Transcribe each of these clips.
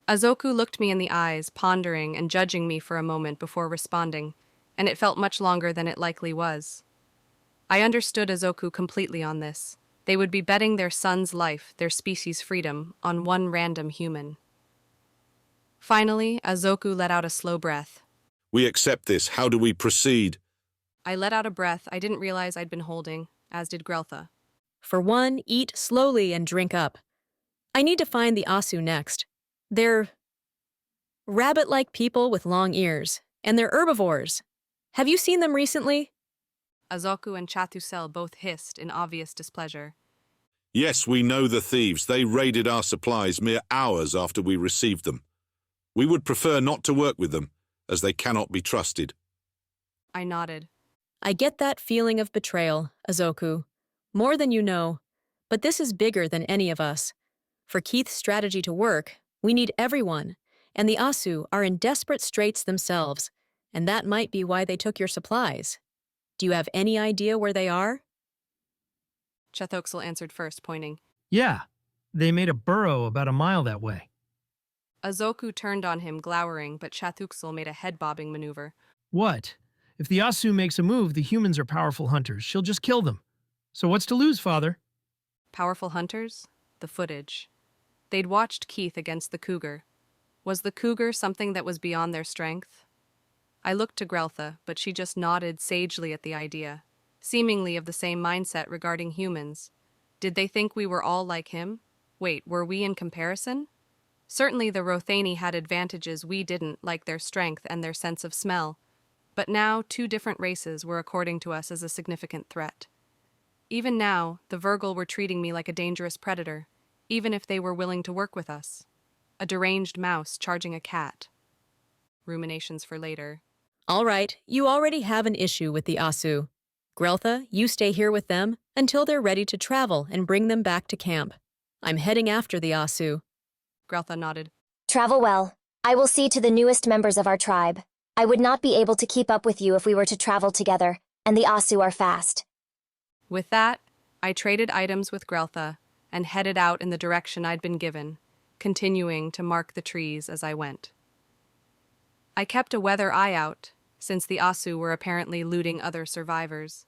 Azoku looked me in the eyes, pondering and judging me for a moment before responding, and it felt much longer than it likely was. I understood Azoku completely on this. They would be betting their son's life, their species' freedom, on one random human. Finally, Azoku let out a slow breath. We accept this. How do we proceed? I let out a breath I didn't realize I'd been holding, as did Greltha. For one, eat slowly and drink up. I need to find the Asu next. They're rabbit-like people with long ears, and they're herbivores. Have you seen them recently? Azoku and Chathusel both hissed in obvious displeasure. Yes, we know the thieves. They raided our supplies mere hours after we received them. We would prefer not to work with them, as they cannot be trusted. I nodded. I get that feeling of betrayal, Azoku. More than you know. But this is bigger than any of us. For Keith's strategy to work, we need everyone, and the Asu are in desperate straits themselves, and that might be why they took your supplies. Do you have any idea where they are? Chethoxel answered first, pointing. Yeah, they made a burrow about a mile that way. Azoku turned on him, glowering, but Chathuxel made a head-bobbing maneuver. What? If the Asu makes a move, the humans are powerful hunters. She'll just kill them. So what's to lose, Father? Powerful hunters? The footage. They'd watched Keith against the cougar. Was the cougar something that was beyond their strength? I looked to Greltha, but she just nodded sagely at the idea, seemingly of the same mindset regarding humans. Did they think we were all like him? Wait, were we in comparison? Certainly the Rothani had advantages we didn't, like their strength and their sense of smell. But now, two different races were according to us as a significant threat. Even now, the Vergal were treating me like a dangerous predator, even if they were willing to work with us. A deranged mouse charging a cat. Ruminations for later. All right, you already have an issue with the Asu. Greltha, you stay here with them until they're ready to travel and bring them back to camp. I'm heading after the Asu. Greltha nodded. Travel well. I will see to the newest members of our tribe. I would not be able to keep up with you if we were to travel together, and the Asu are fast. With that, I traded items with Greltha and headed out in the direction I'd been given, continuing to mark the trees as I went. I kept a weather eye out, since the Asu were apparently looting other survivors.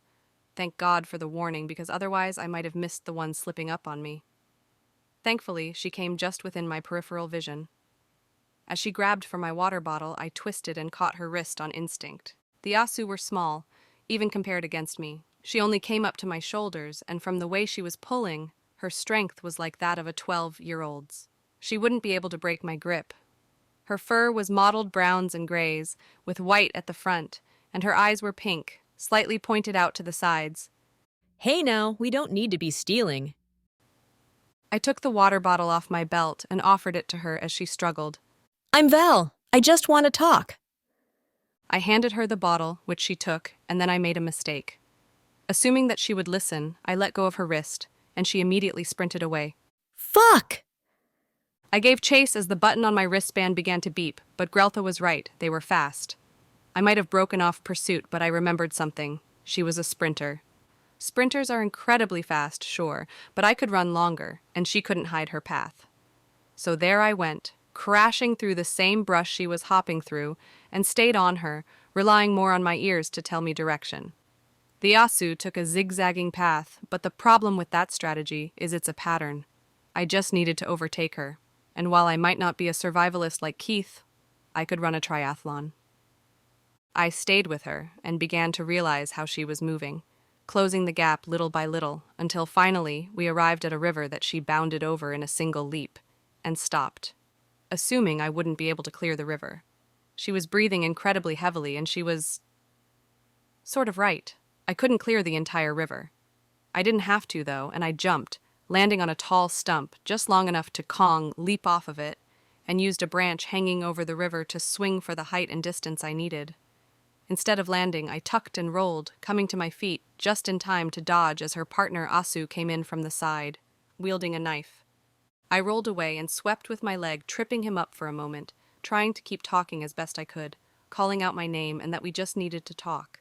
Thank God for the warning, because otherwise I might have missed the one slipping up on me. Thankfully, she came just within my peripheral vision. As she grabbed for my water bottle, I twisted and caught her wrist on instinct. The Asu were small, even compared against me. She only came up to my shoulders, and from the way she was pulling, her strength was like that of a 12-year-old's. She wouldn't be able to break my grip. Her fur was mottled browns and grays, with white at the front, and her eyes were pink, slightly pointed out to the sides. Hey now, we don't need to be stealing. I took the water bottle off my belt and offered it to her as she struggled. I'm Val. I just want to talk. I handed her the bottle, which she took, and then I made a mistake. Assuming that she would listen, I let go of her wrist, and she immediately sprinted away. Fuck! I gave chase as the button on my wristband began to beep, but Greltha was right, they were fast. I might have broken off pursuit, but I remembered something. She was a sprinter. Sprinters are incredibly fast, sure, but I could run longer, and she couldn't hide her path. So there I went, crashing through the same brush she was hopping through, and stayed on her, relying more on my ears to tell me direction. The Asu took a zigzagging path, but the problem with that strategy is it's a pattern. I just needed to overtake her, and while I might not be a survivalist like Keith, I could run a triathlon. I stayed with her and began to realize how she was moving, closing the gap little by little, until finally we arrived at a river that she bounded over in a single leap, and stopped, assuming I wouldn't be able to clear the river. She was breathing incredibly heavily, and she was sort of right. I couldn't clear the entire river. I didn't have to, though, and I jumped, landing on a tall stump just long enough to leap off of it, and used a branch hanging over the river to swing for the height and distance I needed. Instead of landing, I tucked and rolled, coming to my feet just in time to dodge as her partner Asu came in from the side, wielding a knife. I rolled away and swept with my leg, tripping him up for a moment, trying to keep talking as best I could, calling out my name and that we just needed to talk.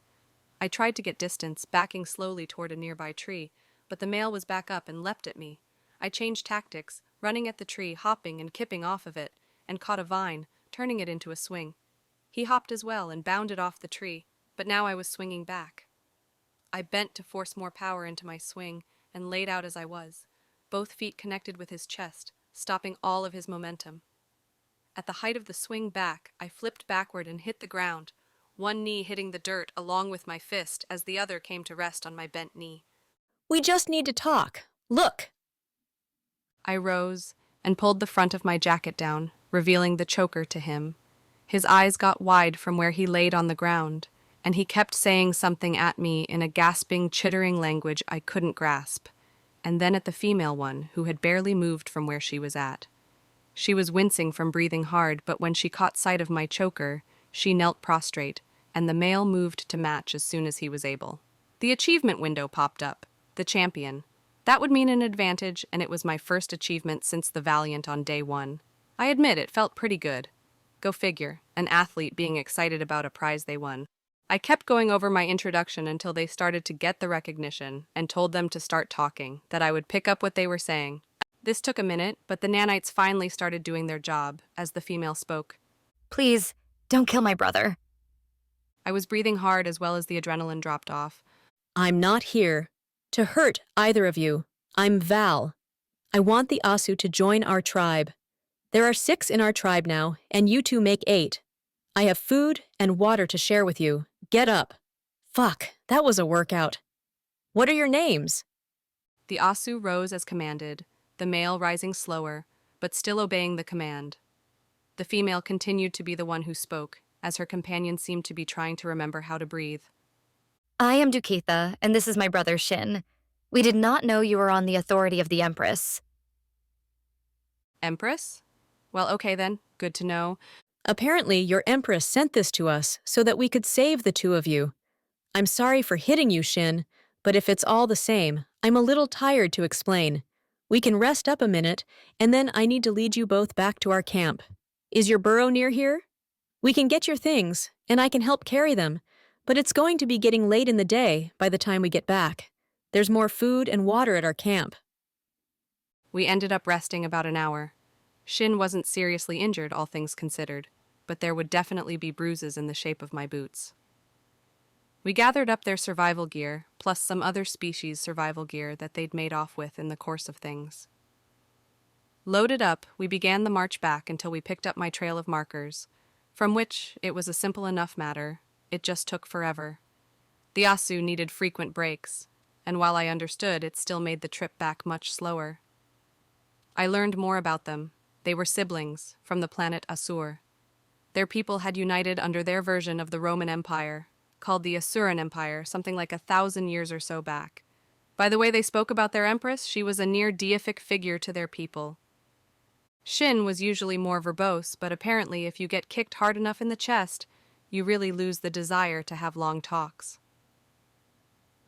I tried to get distance, backing slowly toward a nearby tree, but the male was back up and leapt at me. I changed tactics, running at the tree, hopping and kipping off of it, and caught a vine, turning it into a swing. He hopped as well and bounded off the tree, but now I was swinging back. I bent to force more power into my swing and laid out as I was, both feet connected with his chest, stopping all of his momentum. At the height of the swing back, I flipped backward and hit the ground, one knee hitting the dirt along with my fist as the other came to rest on my bent knee. We just need to talk. Look. I rose and pulled the front of my jacket down, revealing the choker to him. His eyes got wide from where he laid on the ground, and he kept saying something at me in a gasping, chittering language I couldn't grasp, and then at the female one, who had barely moved from where she was at. She was wincing from breathing hard, but when she caught sight of my choker, she knelt prostrate, and the male moved to match as soon as he was able. The achievement window popped up. The champion. That would mean an advantage, and it was my first achievement since the Valiant on day 1. I admit it felt pretty good. Go figure, an athlete being excited about a prize they won. I kept going over my introduction until they started to get the recognition and told them to start talking, that I would pick up what they were saying. This took a minute, but the nanites finally started doing their job, as the female spoke. Please, don't kill my brother. I was breathing hard as well as the adrenaline dropped off. I'm not here to hurt either of you. I'm Val. I want the Asu to join our tribe. There are 6 in our tribe now, and you two make 8. I have food and water to share with you. Get up. Fuck, that was a workout. What are your names? The Asu rose as commanded, the male rising slower, but still obeying the command. The female continued to be the one who spoke, as her companion seemed to be trying to remember how to breathe. I am Dukatha, and this is my brother Shin. We did not know you were on the authority of the Empress. Empress? Well, okay then, good to know. Apparently, your Empress sent this to us so that we could save the 2 of you. I'm sorry for hitting you, Shin, but if it's all the same, I'm a little tired to explain. We can rest up a minute, and then I need to lead you both back to our camp. Is your burrow near here? We can get your things, and I can help carry them, but it's going to be getting late in the day by the time we get back. There's more food and water at our camp. We ended up resting about an hour. Shin wasn't seriously injured, all things considered, but there would definitely be bruises in the shape of my boots. We gathered up their survival gear, plus some other species' survival gear that they'd made off with in the course of things. Loaded up, we began the march back until we picked up my trail of markers, from which it was a simple enough matter. It just took forever. The Asu needed frequent breaks, and while I understood, it still made the trip back much slower. I learned more about them. They were siblings from the planet Asur. Their people had united under their version of the Roman Empire, called the Asuran Empire, something like 1,000 years or so back. By the way they spoke about their empress, she was a near deific figure to their people. Shin was usually more verbose, but apparently if you get kicked hard enough in the chest, you really lose the desire to have long talks.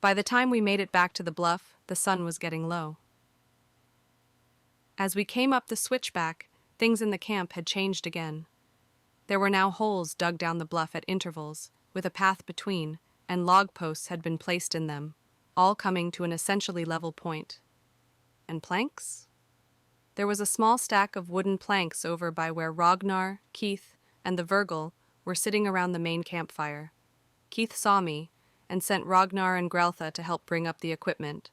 By the time we made it back to the bluff, the sun was getting low. As we came up the switchback, things in the camp had changed again. There were now holes dug down the bluff at intervals, with a path between, and log posts had been placed in them, all coming to an essentially level point. And planks? There was a small stack of wooden planks over by where Ragnar, Keith, and the Vergal were sitting around the main campfire. Keith saw me and sent Ragnar and Greltha to help bring up the equipment.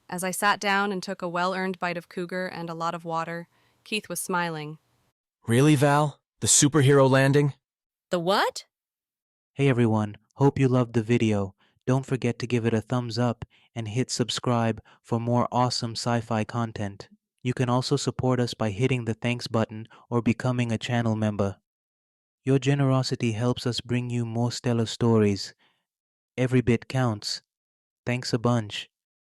As I sat down and took a well-earned bite of cougar and a lot of water, Keith was smiling. Really, Val? The superhero landing? The what? Hey everyone, hope you loved the video. Don't forget to give it a thumbs up and hit subscribe for more awesome sci-fi content. You can also support us by hitting the thanks button or becoming a channel member. Your generosity helps us bring you more stellar stories. Every bit counts. Thanks a bunch.